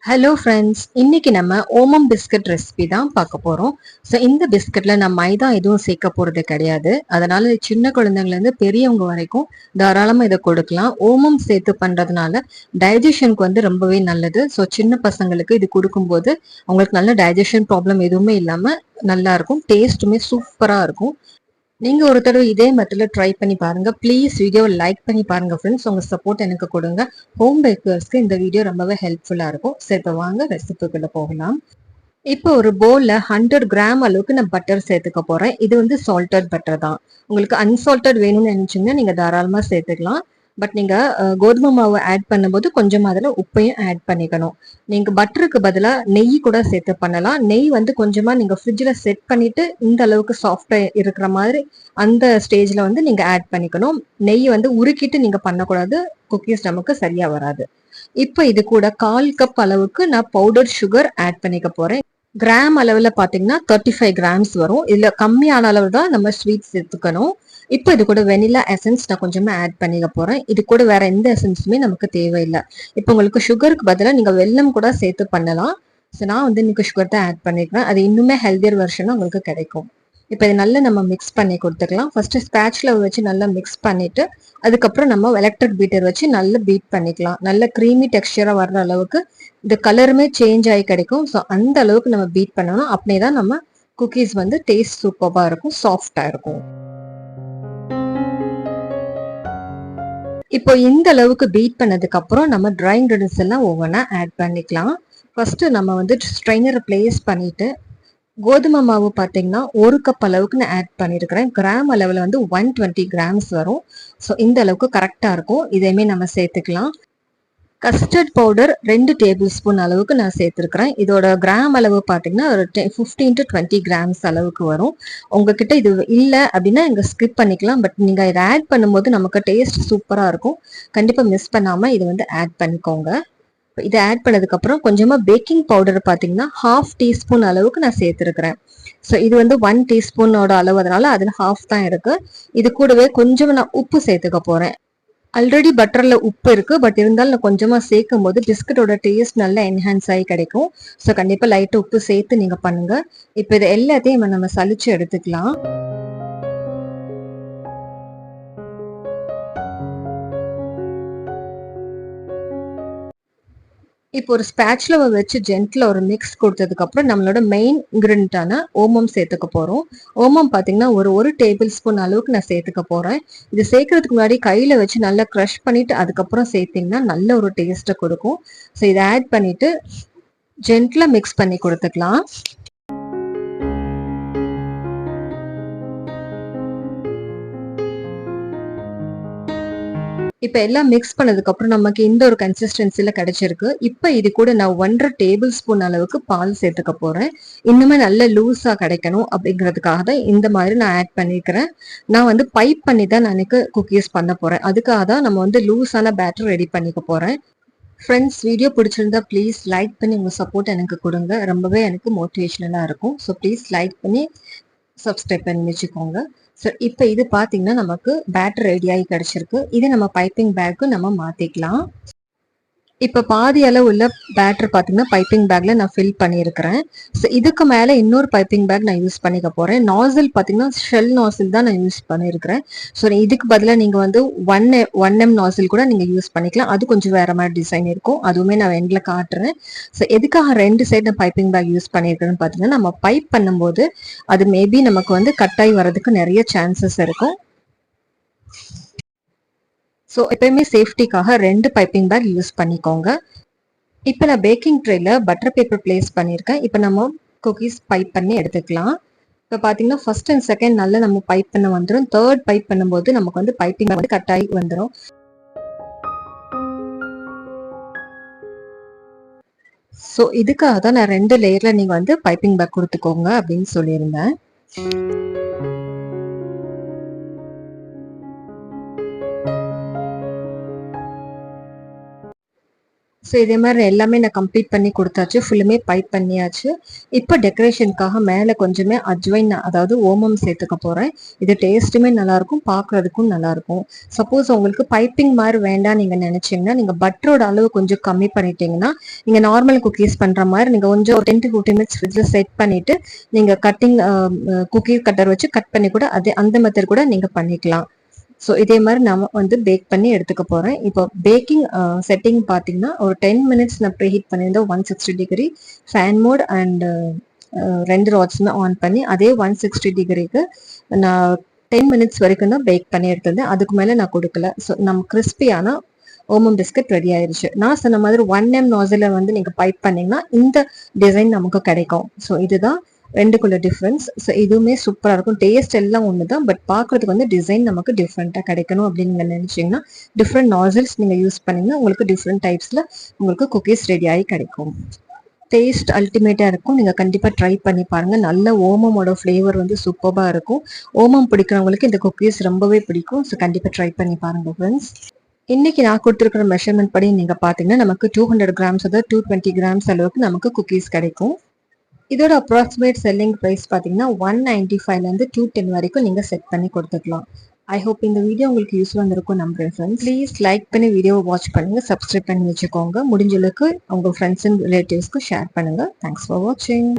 Hello friends, இன்னைக்கு நம்ம ஓமம் பிஸ்கட் ரெசிபி தான் பார்க்க போறோம். ஸோ இந்த பிஸ்கட்ல நான் மைதா எதுவும் சேர்க்க போறது கிடையாது. அதனால சின்ன குழந்தைங்கள்ல இருந்து பெரியவங்க வரைக்கும் தாராளமா இதை கொடுக்கலாம். ஓமம் சேர்த்து பண்றதுனால டைஜஷனுக்கு வந்து ரொம்பவே நல்லது. ஸோ சின்ன பசங்களுக்கு இது கொடுக்கும்போது அவங்களுக்கு நல்ல டைஜஷன் ப்ராப்ளம் எதுவுமே இல்லாம நல்லா இருக்கும். டேஸ்ட்டுமே சூப்பரா இருக்கும். நீங்க ஒரு தடவை இதே மெத்தட்ல ட்ரை பண்ணி பாருங்க. ப்ளீஸ் வீடியோவை லைக் பண்ணி பாருங்க ஃப்ரெண்ட்ஸ். உங்க சப்போர்ட் எனக்கு கொடுங்க. ஹோம் பேக்கர்ஸ்க்கு இந்த வீடியோ ரொம்பவே ஹெல்ப்ஃபுல்லா இருக்கும். சரி, இப்போ வாங்க ரெசிபிக்குள்ள போகலாம். இப்போ ஒரு பவுல்ல 100 கிராம் அளவுக்கு நான் பட்டர் சேர்த்துக்க போறேன். இது வந்து சால்டட் பட்டர் தான். உங்களுக்கு அன்சால்டட் வேணும்னு நினைச்சீங்கன்னா நீங்க தாராளமா சேர்த்துக்கலாம். பட் நீங்க கோதுமை மாவு ஆட் பண்ணும்போது கொஞ்சம் அதுல உப்பையும் ஆட் பண்ணிக்கணும். நீங்க பட்டருக்கு பதிலா நெய் கூட சேர்த்து பண்ணலாம். நெய் வந்து கொஞ்சமா நீங்க ஃப்ரிட்ஜ்ல செட் பண்ணிட்டு இந்த அளவுக்கு சாஃப்டா இருக்கிற மாதிரி அந்த ஸ்டேஜ்ல வந்து நீங்க ஆட் பண்ணிக்கணும். நெய் வந்து உருக்கிட்டு நீங்க பண்ணக்கூடாது. குக்கீஸ் நமக்கு சரியா வராது. இப்போ இது கூட 1/4 கப் அளவுக்கு நான் பவுடர் சுகர் ஆட் பண்ணிக்க போறேன். கிராம் அளவுல பாத்தீங்கன்னா 35 கிராம்ஸ் வரும். இதுல கம்மியான அளவு தான் நம்ம ஸ்வீட் சேர்த்துக்கணும். இப்போ இது கூட வெனிலா எசன்ஸ் நான் கொஞ்சமா ஆட் பண்ணிக்க போறேன். இது கூட வேற எந்த எசன்ஸுமே நமக்கு தேவையில்லை. இப்போ உங்களுக்கு சுகருக்கு பதிலாக நீங்க வெல்லம் கூட சேர்த்து பண்ணலாம். ஸோ நான் வந்து இன்னைக்கு சுகர் தான் ஆட் பண்ணிக்கிறேன். அது இன்னுமே ஹெல்தியர் வெர்ஷனா உங்களுக்கு கிடைக்கும். இப்போ இது நல்லா நம்ம மிக்ஸ் பண்ணி கொடுத்துக்கலாம். ஃபர்ஸ்ட் ஸ்பேட்ச்ல வச்சு நல்லா மிக்ஸ் பண்ணிட்டு அதுக்கப்புறம் நம்ம எலக்ட்ரிக் பீட்டர் வச்சு நல்லா பீட் பண்ணிக்கலாம். நல்ல க்ரீமி டெக்ஸ்டரா வர்ற அளவுக்கு இந்த கலருமே சேஞ்ச் ஆகி கிடைக்கும். ஸோ அந்த அளவுக்கு நம்ம பீட் பண்ணணும். அப்படியே தான் நம்ம குக்கீஸ் வந்து டேஸ்ட் சூப்பரா இருக்கும், சாஃப்டா இருக்கும். இப்போ இந்த அளவுக்கு பீட் பண்ணதுக்கு அப்புறம் நம்ம ட்ரை இன்கிரிடியன்ஸ் எல்லாம் ஒவ்வொன்றா ஆட் பண்ணிக்கலாம். ஃபர்ஸ்ட் நம்ம வந்து ஸ்ட்ரைனரை பிளேஸ் பண்ணிட்டு கோதுமை மாவு பார்த்தீங்கன்னா 1 கப் அளவுக்கு நான் ஆட் பண்ணியிருக்கிறேன். கிராம் அளவில் வந்து 120 கிராம்ஸ் வரும். ஸோ இந்த அளவுக்கு கரெக்டாக இருக்கும். இதையுமே நம்ம சேர்த்துக்கலாம். கஸ்டர்ட் பவுடர் 2 டேபிள் ஸ்பூன் அளவுக்கு நான் சேர்த்துருக்கிறேன். இதோட கிராம் அளவு பார்த்தீங்கன்னா ஒரு 15 to 20 கிராம்ஸ் அளவுக்கு வரும். உங்ககிட்ட இது இல்லை அப்படின்னா இங்கே ஸ்கிப் பண்ணிக்கலாம். பட் நீங்கள் இதை ஆட் பண்ணும்போது நமக்கு டேஸ்ட் சூப்பராக இருக்கும். கண்டிப்பாக மிஸ் பண்ணாமல் இதை வந்து ஆட் பண்ணிக்கோங்க. இதை ஆட் பண்ணதுக்கப்புறம் கொஞ்சமாக பேக்கிங் பவுடர் பார்த்தீங்கன்னா 1/2 டீஸ்பூன் அளவுக்கு நான் சேர்த்துருக்கிறேன். ஸோ இது வந்து 1 டீஸ்பூனோட அளவு, அதனால அதில் 1/2 தான் இருக்கு. இது கூடவே கொஞ்சம் நான் உப்பு சேர்த்துக்க போறேன். ஆல்ரெடி பட்டர்ல உப்பு இருக்கு. பட் இருந்தாலும் நான் கொஞ்சமா சேர்க்கும் போது பிஸ்கட்டோட டேஸ்ட் நல்லா என்ஹான்ஸ் ஆகி கிடைக்கும். ஸோ கண்டிப்பா லைட்டா உப்பு சேர்த்து நீங்க பண்ணுங்க. இப்போ இது எல்லாத்தையும் நம்ம சலிச்சு எடுத்துக்கலாம். இப்போ ஒரு ஸ்பேட்ச்ல வச்சு ஜென்ட்ல ஒரு மிக்ஸ் கொடுத்ததுக்கு அப்புறம் நம்மளோட மெயின் இன்கிரிடியன்டான ஓமம் சேர்த்துக்க போறோம். ஓமம் பாத்தீங்கன்னா ஒரு டேபிள் ஸ்பூன் அளவுக்கு நான் சேர்த்துக்க போறேன். இது சேர்க்கறதுக்கு முன்னாடி கையில வச்சு நல்லா க்ரஷ் பண்ணிட்டு அதுக்கப்புறம் சேர்த்தீங்கன்னா நல்ல ஒரு டேஸ்ட்டை கொடுக்கும். ஸோ இதை ஆட் பண்ணிட்டு ஜென்ட்ல மிக்ஸ் பண்ணி கொடுத்துக்கலாம். இப்ப எல்லாம் மிக்ஸ் பண்ணதுக்கு அப்புறம் நமக்கு இந்த ஒரு கன்சிஸ்டன்சில கிடைச்சிருக்கு. இப்ப இது கூட நான் 1.5 டேபிள் ஸ்பூன் அளவுக்கு பால் சேர்த்துக்க போறேன். இன்னுமே நல்ல லூஸா கிடைக்கணும் அப்படிங்கிறதுக்காக தான் இந்த மாதிரி நான் ஆட் பண்ணிக்கிறேன். நான் வந்து பைப் பண்ணி தான் நான் குக்கீஸ் பண்ண போறேன். அதுக்காக தான் நம்ம வந்து லூஸான பேட்டர் ரெடி பண்ணிக்க போறேன். ஃப்ரெண்ட்ஸ், வீடியோ பிடிச்சிருந்தா ப்ளீஸ் லைக் பண்ணி உங்க சப்போர்ட் எனக்கு கொடுங்க. ரொம்பவே எனக்கு மோட்டிவேஷனலா இருக்கும். ஸோ ப்ளீஸ் லைக் பண்ணி சப்ஸ்கிரைப் பண்ணி வச்சுக்கோங்க. ஸோ இப்போ இது பார்த்தீங்கன்னா நமக்கு பேட்டர் ரெடியாகி கிடைச்சிருக்கு. இதை நம்ம பைப்பிங் பேக்கு நம்ம மாற்றிக்கலாம். இப்போ பாதி அளவு உள்ள பேட்டர் பார்த்தீங்கன்னா பைப்பிங் பேக்ல நான் ஃபில் பண்ணியிருக்கிறேன். ஸோ இதுக்கு மேலே இன்னொரு பைப்பிங் பேக் நான் யூஸ் பண்ணிக்க போறேன். நாசில் பார்த்தீங்கன்னா ஷெல் நாசில் தான் நான் யூஸ் பண்ணியிருக்கிறேன். ஸோ இதுக்கு பதிலாக நீங்கள் வந்து 1M நாசில் கூட நீங்கள் யூஸ் பண்ணிக்கலாம். அது கொஞ்சம் வேற மாதிரி டிசைன் இருக்கும். அதுவுமே நான் எண்டில் காட்டுறேன். ஸோ எதுக்காக 2 சைடு நான் பைப்பிங் பேக் யூஸ் பண்ணியிருக்கிறேன்னு பார்த்தீங்கன்னா நம்ம பைப் பண்ணும்போது அது மேபி நமக்கு வந்து கட்டாய் வரதுக்கு நிறைய சான்சஸ் இருக்கும். ஸோ எப்பயுமே சேஃப்டிக்காக 2 பைப்பிங் பேக் யூஸ் பண்ணிக்கோங்க. இப்போ நான் பேக்கிங் ட்ரேல பட்டர் பேப்பர் பிளேஸ் பண்ணியிருக்கேன். இப்போ நம்ம குக்கீஸ் பைப் பண்ணி எடுத்துக்கலாம். இப்போ பார்த்தீங்கன்னா ஃபர்ஸ்ட் அண்ட் செகண்ட் நல்லா நம்ம பைப் பண்ண வந்துடும். தேர்ட் பைப் பண்ணும்போது நமக்கு வந்து பைப்பிங் வந்து கட் ஆகி வந்துடும். ஸோ இதுக்காக தான் நான் 2 லேயர்ல நீங்க வந்து பைப்பிங் பேக் கொடுத்துக்கோங்க அப்படின்னு சொல்லியிருந்தேன். ஸோ இதே மாதிரி எல்லாமே நான் கம்ப்ளீட் பண்ணி கொடுத்தாச்சு, ஃபுல்லுமே பைப் பண்ணியாச்சு. இப்போ டெக்கரேஷனுக்காக மேலே கொஞ்சமே அஜ்வைன், அதாவது ஓமம் சேர்த்துக்க போகிறேன். இது டேஸ்ட்டுமே நல்லாயிருக்கும், பார்க்குறதுக்கும் நல்லாயிருக்கும். சப்போஸ் உங்களுக்கு பைப்பிங் மாதிரி வேண்டாம் நீங்கள் நினச்சிங்கன்னா, நீங்கள் பட்டரோட அளவு கொஞ்சம் கம்மி பண்ணிட்டீங்கன்னா, நீங்கள் நார்மல் குக்கீஸ் பண்ணுற மாதிரி நீங்கள் கொஞ்சம் 10 to 15 மினிட்ஸ் ஃப்ரிட்ஜில் செட் பண்ணிவிட்டு நீங்கள் கட்டிங் குக்கி கட்டர் வச்சு கட் பண்ணி கூட அந்த மெத்தட் கூட நீங்கள் பண்ணிக்கலாம். ஸோ இதே மாதிரி நம்ம வந்து பேக் பண்ணி எடுத்துக்க போகிறேன். இப்போ பேக்கிங் செட்டிங் பார்த்தீங்கன்னா ஒரு 10 மினிட்ஸ் நான் ப்ரீ ஹீட் பண்ணியிருந்தேன். 160 டிகிரி ஃபேன் மோட் அண்ட் 2 ராட்ஸுமே ஆன் பண்ணி அதே 160 டிகிரிக்கு நான் 10 மினிட்ஸ் வரைக்கும் தான் பேக் பண்ணி எடுத்திருந்தேன். அதுக்கு மேலே நான் கொடுக்கல. ஸோ நம்ம கிறிஸ்பியான ஓமம் பிஸ்கட் ரெடி ஆயிருச்சு. நான் சொன்ன மாதிரி 1M நாசில வந்து நீங்கள் பைப் பண்ணிங்கன்னா இந்த டிசைன் நமக்கு கிடைக்கும். ஸோ இதுதான் ரெண்டுக்குள்ள டிஃப்ரென்ஸ். ஸோ இதுவுமே சூப்பராக இருக்கும். டேஸ்ட் எல்லாம் ஒன்று தான், பட் பார்க்குறதுக்கு வந்து டிசைன் நமக்கு டிஃப்ரெண்ட்டாக கிடைக்கணும் அப்படின்னு நீங்கள் நினச்சிங்கன்னா டிஃப்ரெண்ட் நாசில்ஸ் நீங்கள் யூஸ் பண்ணிங்கன்னா உங்களுக்கு டிஃப்ரெண்ட் டைப்ஸில் உங்களுக்கு குக்கீஸ் ரெடி ஆகி கிடைக்கும். டேஸ்ட் அல்டிமேட்டாக இருக்கும். நீங்கள் கண்டிப்பாக ட்ரை பண்ணி பாருங்கள். நல்ல ஓமமோட ஃப்ளேவர் வந்து சூப்பராக இருக்கும். ஓமம் பிடிக்கிறவங்களுக்கு இந்த குக்கீஸ் ரொம்பவே பிடிக்கும். ஸோ கண்டிப்பாக ட்ரை பண்ணி பாருங்கள் ஃப்ரெண்ட்ஸ். இன்னைக்கு நான் கொடுத்துருக்கிற மெஷர்மெண்ட் படி நீங்கள் பார்த்தீங்கன்னா நமக்கு 200 கிராம்ஸ் அதாவது 220 கிராம்ஸ் அளவுக்கு நமக்கு குக்கீஸ் கிடைக்கும். இதோட அப்ராக்சிமேட் செல்லிங் ப்ரைஸ் பார்த்தீங்கன்னா 195லேருந்து 210 வரைக்கும் நீங்கள் செட் பண்ணி கொடுத்துக்கலாம். ஐ ஹோப் இந்த வீடியோ உங்களுக்கு யூஸ்ஃபுல்லாக இருந்திருக்கும் நம்புறேன் ஃப்ரெண்ட்ஸ். ப்ளீஸ் லைக் பண்ணி வீடியோவை வாட்ச் பண்ணுங்கள், சப்ஸ்கிரைப் பண்ணி வச்சுக்கோங்க. முடிஞ்ச அளவுக்கு உங்கள் ஃப்ரெண்ட்ஸ் அண்ட் ரிலேட்டிவ்ஸ்க்கு ஷேர் பண்ணுங்கள். தேங்க்ஸ் ஃபார் வாட்சிங்.